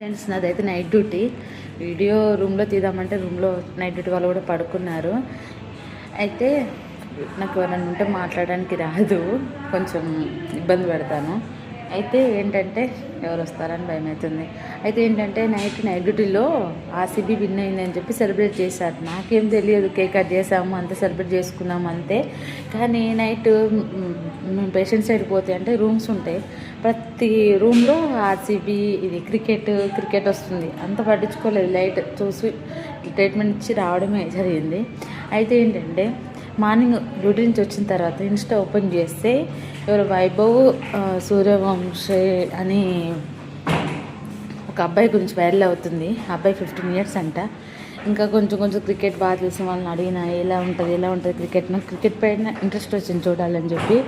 Friends, నాదైతే night duty. Video రూమ్లో తీద్దామంటే రూమ్లో నైట్ డ్యూటీ వాళ్ళు కూడా పడుకున్నారు. అయితే నాకు ఎవరైనా ఉంటే మాట్లాడడానికి రాదు, కొంచెం ఇబ్బంది పెడతాను. అయితే ఏంటంటే ఎవరు వస్తారని భయం అవుతుంది. అయితే ఏంటంటే నైట్ డ్యూటీలో ఆర్సీబీ విన్ అయిందని చెప్పి సెలబ్రేట్ చేశారు. నాకేం తెలియదు, కేక్ కట్ చేసాము, అంతే సెలబ్రేట్ చేసుకున్నాము అంతే. కానీ నైట్ మేము పేషెంట్ సైడ్ పోతే అంటే రూమ్స్ ఉంటాయి, ప్రతి రూమ్లో ఆర్సీబీ ఇది క్రికెట్ వస్తుంది. అంత పట్టించుకోలేదు, లైట్ చూసి ట్రీట్మెంట్ ఇచ్చి రావడమే జరిగింది. అయితే ఏంటంటే మార్నింగ్ డ్యూటీ నుంచి వచ్చిన తర్వాత ఇన్స్టా ఓపెన్ చేస్తే ఎవరు వైభవ్ సూర్యవంశీ అని ఒక అబ్బాయి గురించి వైరల్ అవుతుంది. అబ్బాయి 15 years అంట. ఇంకా కొంచెం క్రికెట్ బాగా తెలిసిన వాళ్ళని అడిగిన ఎలా ఉంటుంది క్రికెట్, నాకు క్రికెట్ పైన ఇంట్రెస్ట్ వచ్చింది చూడాలని చెప్పి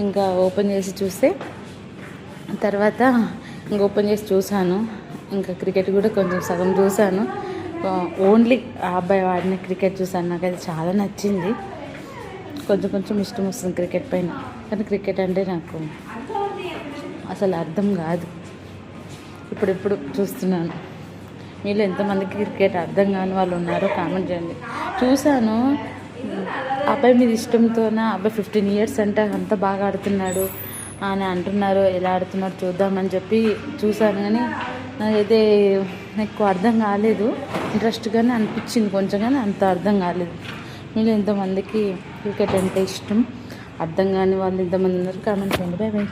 ఇంకా ఓపెన్ చేసి చూస్తే తర్వాత ఓపెన్ చేసి చూశాను. ఇంకా క్రికెట్ కూడా కొంచెం సగం చూశాను. ఓన్లీ ఆ అబ్బాయి ఆడిన క్రికెట్ చూశాను. నాకు అది చాలా నచ్చింది. కొంచెం ఇష్టం వస్తుంది క్రికెట్ పైన. కానీ క్రికెట్ అంటే నాకు అసలు అర్థం కాదు. ఇప్పుడు చూస్తున్నాను. మీలో ఎంతమందికి క్రికెట్ అర్థం కాని వాళ్ళు ఉన్నారో కామెంట్ చేయండి. చూశాను, అబ్బాయి మీద ఇష్టంతోన అబ్బాయి 15 years అంటే అంత బాగా ఆడుతున్నాడు అని అంటున్నారు. ఎలా ఆడుతున్నాడు చూద్దామని చెప్పి చూశాను. కానీ నాకైతే ఎక్కువ అర్థం కాలేదు. ఇంట్రెస్ట్గానే అనిపించింది కొంచెం, కానీ అంత అర్థం కాలేదు. మీలో ఎంతమందికి క్రికెట్ అంటే ఇష్టం, అర్థం కాని వాళ్ళు ఎంతమంది ఉన్నారు కామెంట్ చేయండి. Bye bye.